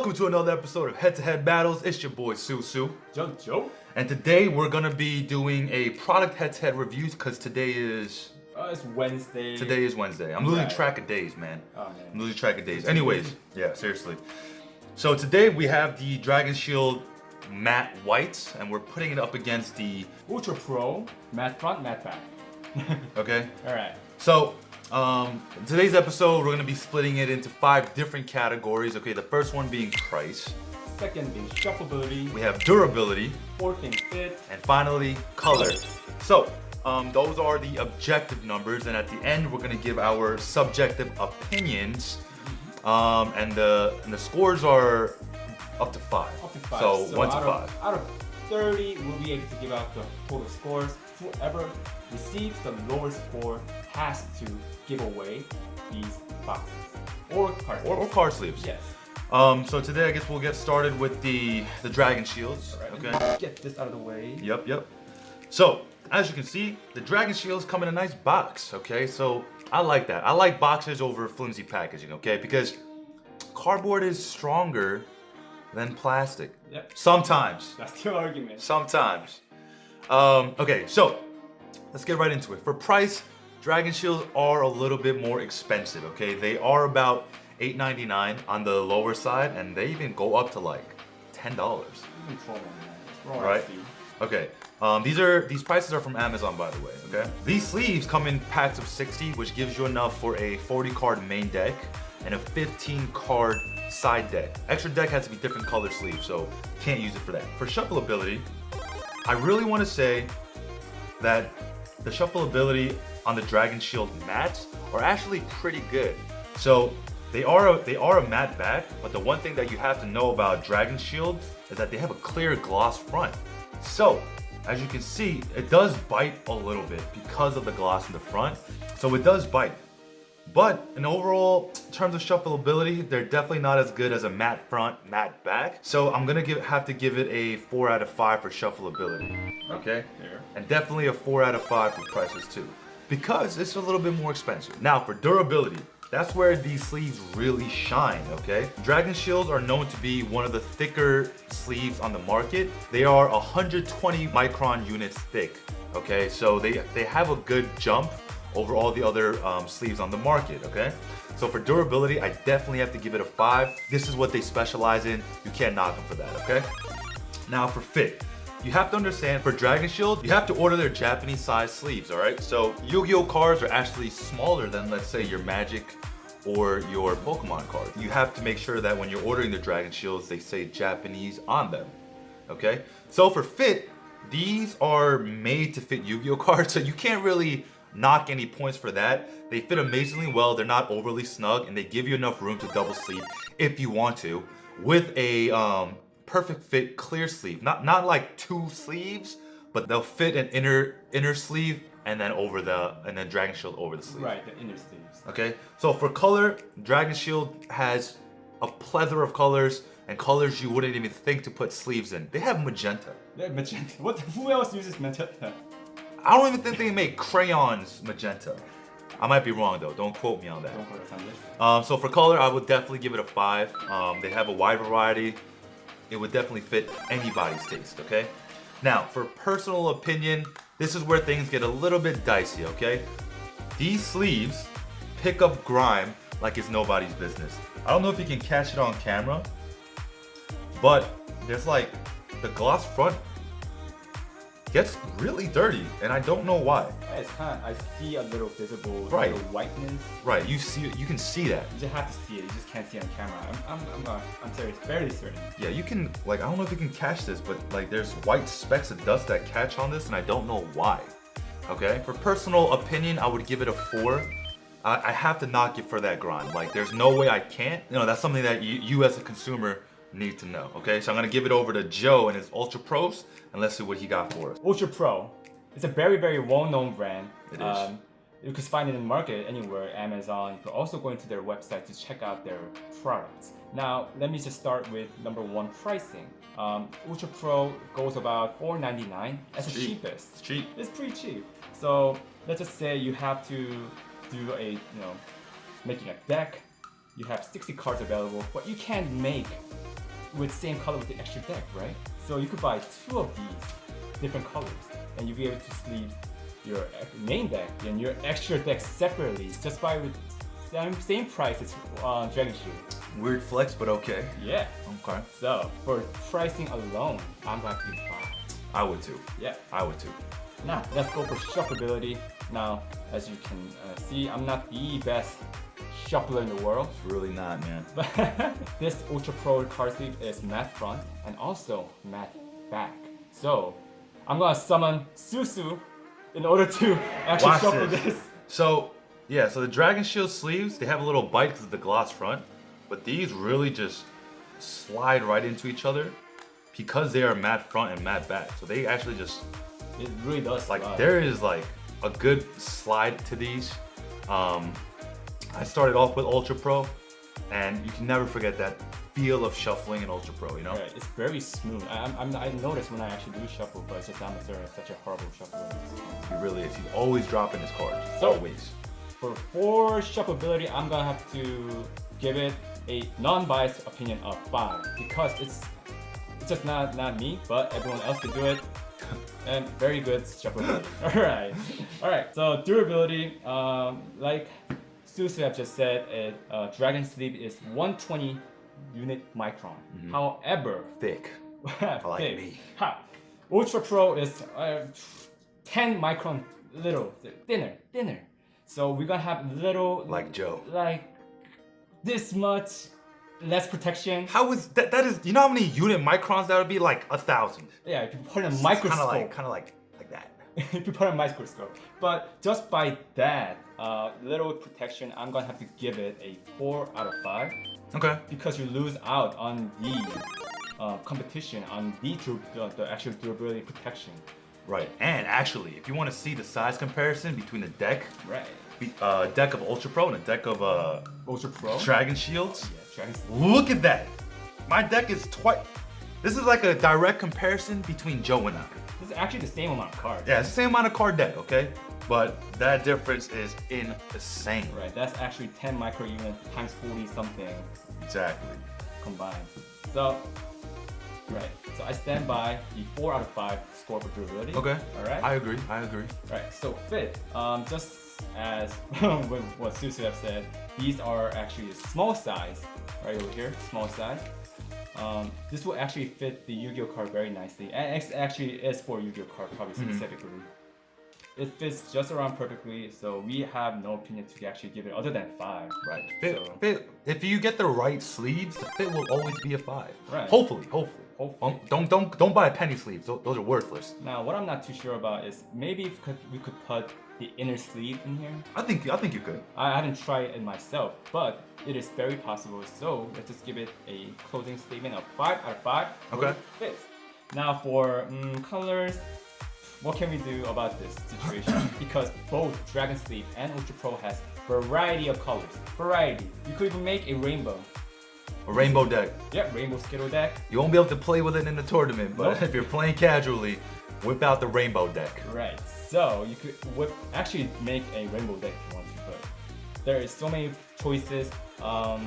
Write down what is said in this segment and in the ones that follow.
Welcome to another episode of Head-to-Head Battles. It's your boy Susu. Jojo. And today we're gonna be doing a product head-to-head reviews because today is... It's Wednesday. Today is Wednesday. I'm losing track of days, man. Oh, man. I'm losing track of days. Anyways, yeah, seriously. So today we have the Dragon Shield matte whites and we're putting it up against the... Ultra Pro, matte front, matte back. Okay? Alright. So, today's episode, we're going to be splitting it into 5 different categories. Okay, the first one being price. Second being shuffleability. We have durability. Fourth being fit. And finally, color. So, those are the objective numbers. And at the end, we're going to give our subjective opinions. And the scores are up to 5. Up to 5. So 1 to 5. Out of 30, we'll be able to give out the total scores. Whoever receives the lowest score has to give away these boxes. Or card sleeves. Or card sleeves. Yes. So today I guess we'll get started with the Dragon Shields. Alright, okay. get this out of the way. Yep. So, as you can see, the Dragon Shields come in a nice box, okay? So, I like that. I like boxes over flimsy packaging, okay? Because cardboard is stronger than plastic. Yep. Sometimes. That's your argument. Sometimes. Okay, so let's get right into it. For price, Dragon Shields are a little bit more expensive, okay? They are about $8.99 on the lower side, and they even go up to like $10. Right? Okay. These prices are from Amazon, by the way, okay? These sleeves come in packs of 60, which gives you enough for a 40 card main deck and a 15 card side deck. Extra deck has to be different color sleeves, so can't use it for that. For shuffleability, I really want to say that the shuffleability on the Dragon Shield mats are actually pretty good. So they are a matte back, but the one thing that you have to know about Dragon Shield is that they have a clear gloss front. So as you can see, it does bite a little bit because of the gloss in the front. So it does bite. But in overall terms of shuffleability, they're definitely not as good as a matte front, matte back. So I'm gonna have to give it a 4 out of 5 for shuffleability. Okay? There. And definitely a 4 out of 5 for prices too. Because it's a little bit more expensive. Now for durability, that's where these sleeves really shine, okay? Dragon Shields are known to be one of the thicker sleeves on the market. They are 120 micron units thick, okay? So they have a good jump over all the other sleeves on the market, okay? So for durability, I definitely have to give it a 5. This is what they specialize in. You can't knock them for that, okay? Now for fit. You have to understand, for Dragon Shield, you have to order their Japanese size sleeves, alright? So Yu-Gi-Oh cards are actually smaller than, let's say, your Magic or your Pokemon cards. You have to make sure that when you're ordering the Dragon Shields, they say Japanese on them, okay? So for fit, these are made to fit Yu-Gi-Oh cards, so you can't really knock any points for that. They fit amazingly well, they're not overly snug, and they give you enough room to double sleeve if you want to, with a perfect fit clear sleeve. Not like 2 sleeves, but they'll fit an inner sleeve and then Dragon Shield over the sleeve. Right, the inner sleeves. Okay, so for color, Dragon Shield has a plethora of colors and colors you wouldn't even think to put sleeves in. They have magenta. Yeah, magenta. Who else uses magenta? I don't even think they make crayons magenta. I might be wrong though, don't quote me on that. Don't quote us on this. So for color, I would definitely give it a 5. They have a wide variety. It would definitely fit anybody's taste, okay? Now, for personal opinion, this is where things get a little bit dicey, okay? These sleeves pick up grime like it's nobody's business. I don't know if you can catch it on camera, but there's like, the gloss front gets really dirty, and I don't know why. Yeah, it's kind of, I see a little visible Right. little whiteness. Right, you can see that. You just have to see it. You just can't see it on camera. I'm serious, fairly certain. Yeah, you can, like, I don't know if you can catch this, but like there's white specks of dust that catch on this and I don't know why. Okay, for personal opinion, I would give it a 4. I have to knock it for that grime. Like, there's no way I can't. You know, that's something that you as a consumer need to know. Okay, so I'm gonna give it over to Joe and his Ultra Pros, and let's see what he got for us. Ultra Pro. It's a very, very well-known brand. It is. You can find it in the market anywhere, Amazon. You can also go into their website to check out their products. Now, let me just start with number 1, pricing. Ultra Pro goes about $4.99. That's the cheapest. It's cheap. It's pretty cheap. So let's just say you have to do making a deck. You have 60 cards available, but you can't make with same color with the extra deck, right? So you could buy 2 of these different colors, and you'll be able to sleeve your main deck and your extra deck separately, just by with same price as Dragon Shield. Weird flex, but okay. Yeah. Okay. So for pricing alone, I'm going to give 5. I would too. Yeah. I would too. Now let's go for shuffleability. Now, as you can see, I'm not the best shuffler in the world. It's really not, man. But this Ultra Pro card sleeve is matte front and also matte back. So I'm gonna summon Susu in order to actually Watch shuffle this. this. So, yeah, so the Dragon Shield sleeves, they have a little bite because of the gloss front, but these really just slide right into each other because they are matte front and matte back. So they actually just, It really does. like, slide. there is like a good slide to these. I started off with Ultra Pro, and you can never forget that feel of shuffling in Ultra Pro, you know? Right, it's very smooth. I noticed when I actually do shuffle, but it's just I'm such a horrible shuffler. He really is. He's always dropping his cards. So- Always. For shuffleability, I'm gonna have to give it a non-biased opinion of 5 because it's just not me, but everyone else can do it. And very good shuffleability. Alright. So durability, like Susu have just said, Dragon Sleeve is 120 unit micron. However, Thick. Like thick. me. Ha. Ultra Pro is 10 micron little, thinner. So we're gonna have little, Like Joe. like this much less protection. How is that? That is, you know how many unit microns that would be? Like 1,000. Yeah, if you put in a microscope. Kind of like that. If you put in a microscope. But just by that little protection, I'm gonna have to give it a 4 out of 5 Okay. because you lose out on the competition on the actual durability protection. Right. And actually, if you want to see the size comparison between the deck, Right. deck of Ultra Pro and a deck of Ultra Pro. Dragon Shields, Yeah, Dragon. look at that. My deck is twice. This is like a direct comparison between Joe and I. This is actually the same amount of cards. Yeah, it's the same amount of card deck, okay? But that difference is insane. Right. That's actually 10 micro units times 40 something Exactly. combined. So. Right. So I stand by the 4 out of 5 score for durability. Okay. All right. I agree. Right. So fit. Just as what Susu have said, these are actually a small size. Right over here, small size. This will actually fit the Yu-Gi-Oh card very nicely, and it actually is for Yu-Gi-Oh card probably specifically. It fits just around perfectly, so we have no opinion to actually give it other than 5. Right. So- Fit. If you get the right sleeves, the fit will always be a 5. Right. Hopefully. Hopefully. Don't buy penny sleeves. Those are worthless. Now, what I'm not too sure about is maybe we could put the inner sleeve in here. I think you could. I haven't tried it myself, but it is very possible. So let's just give it a closing statement of 5 out of 5. Okay. Fits. Now for colors, what can we do about this situation? Because both Dragon Sleeve and Ultra Pro has variety of colors. Variety. You could even make a rainbow. A rainbow deck. Yep, rainbow Skittle deck. You won't be able to play with it in the tournament, but Nope. if you're playing casually, whip out the rainbow deck. Right. So you could actually make a rainbow deck if you want to, but there is so many choices, so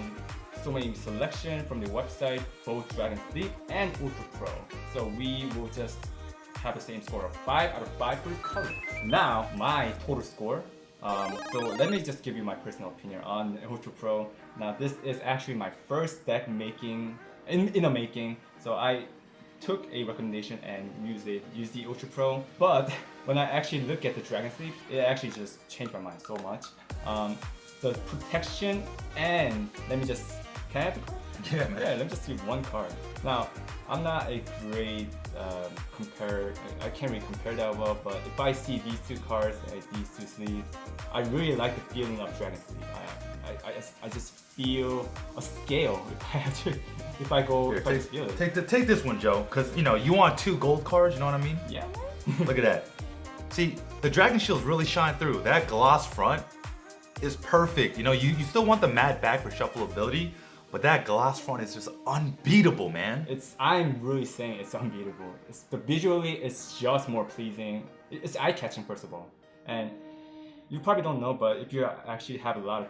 many selection from the website, both Dragon Sleeve and Ultra Pro. So we will just have the same score of 5 out of 5 for the colors. Now my total score. So let me just give you my personal opinion on Ultra Pro. Now this is actually my first deck making in the making. So I took a recommendation and used the Ultra Pro. But when I actually look at the Dragon Sleeve, it actually just changed my mind so much. The protection and can I have the card? Yeah, man. Yeah, let me just see one card. Now, I'm not a great I can't really compare that well, but if I see these 2 cards, these 2 sleeves, I really like the feeling of Dragon Sleeve. I just feel a scale if I just feel it. Take this one, Joe, because you want 2 gold cards. You know what I mean? Yeah. Look at that. See, the Dragon Shields really shine through. That gloss front is perfect. You still want the matte back for shuffleability, but that gloss front is just unbeatable, man. I'm really saying it's unbeatable. Visually, it's just more pleasing. It's eye-catching, first of all. And you probably don't know, but if you actually have a lot of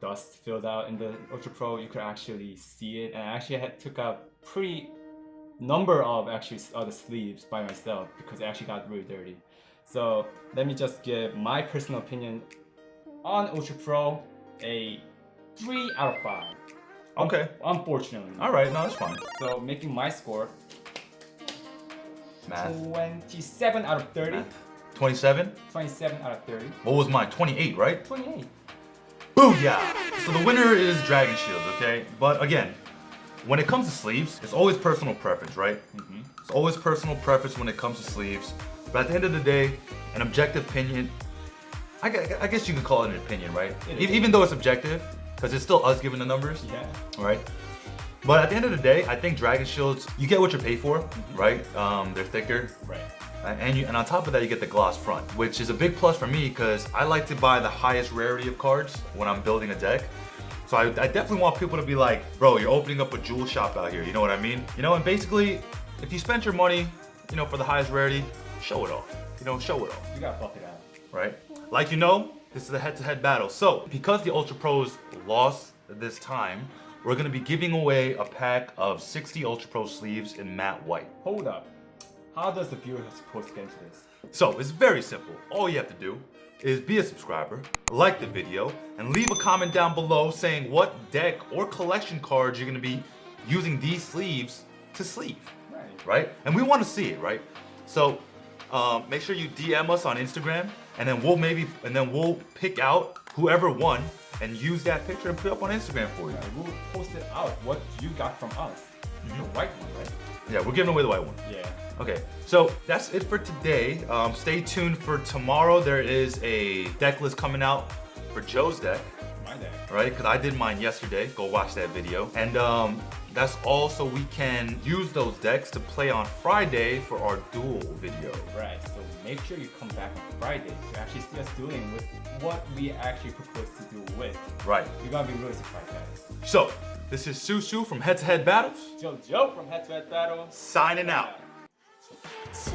dust filled out in the Ultra Pro, you could actually see it. And I actually took a pretty number of actually other sleeves by myself because it actually got really dirty. So let me just give my personal opinion on Ultra Pro, a 3 out of 5. Okay. Unfortunately. All right, no, that's fine. So making my score Math. 27 out of 30. 27? 27 out of 30. What was mine? 28, right? 28. Booyah! So the winner is Dragon Shield, okay? But again, when it comes to sleeves, it's always personal preference, right? It's always personal preference when it comes to sleeves. But at the end of the day, an objective opinion, I guess you could call it an opinion, right? Even though it's objective, because it's still us giving the numbers, Yeah. right? But at the end of the day, I think Dragon Shields, you get what you pay for, right? They're thicker. Right. And on top of that, you get the gloss front, which is a big plus for me because I like to buy the highest rarity of cards when I'm building a deck. So I definitely want people to be like, bro, you're opening up a jewel shop out here. You know what I mean? You know, and basically, if you spent your money, you know, for the highest rarity, show it off. You know, show it off. You gotta buff it out. Right? Like you know, this is a head-to-head battle. So because the Ultra Pros lost this time, we're gonna be giving away a pack of 60 Ultra Pro sleeves in matte white. Hold up. How does the viewer supposed to get into this? So it's very simple. All you have to do is be a subscriber, like the video, and leave a comment down below saying what deck or collection cards you're gonna be using these sleeves to sleeve, right? And we want to see it, right? So make sure you DM us on Instagram, and then we'll pick out whoever won and use that picture and put it up on Instagram for you. Yeah, we'll post it out what you got from us. The white one, right? Yeah, we're giving away the white one. Yeah. Okay, so that's it for today. Stay tuned for tomorrow. There is a deck list coming out for Joe's deck, My deck. right? Because I did mine yesterday. Go watch that video. And that's all so we can use those decks to play on Friday for our duel video. Right, so make sure you come back on Friday to actually see us dueling with what we actually propose to do with. Right. You're gonna be really surprised, guys. So, this is Susu from HeadToHead Battles, Jojo from HeadToHead Battles. signing out. So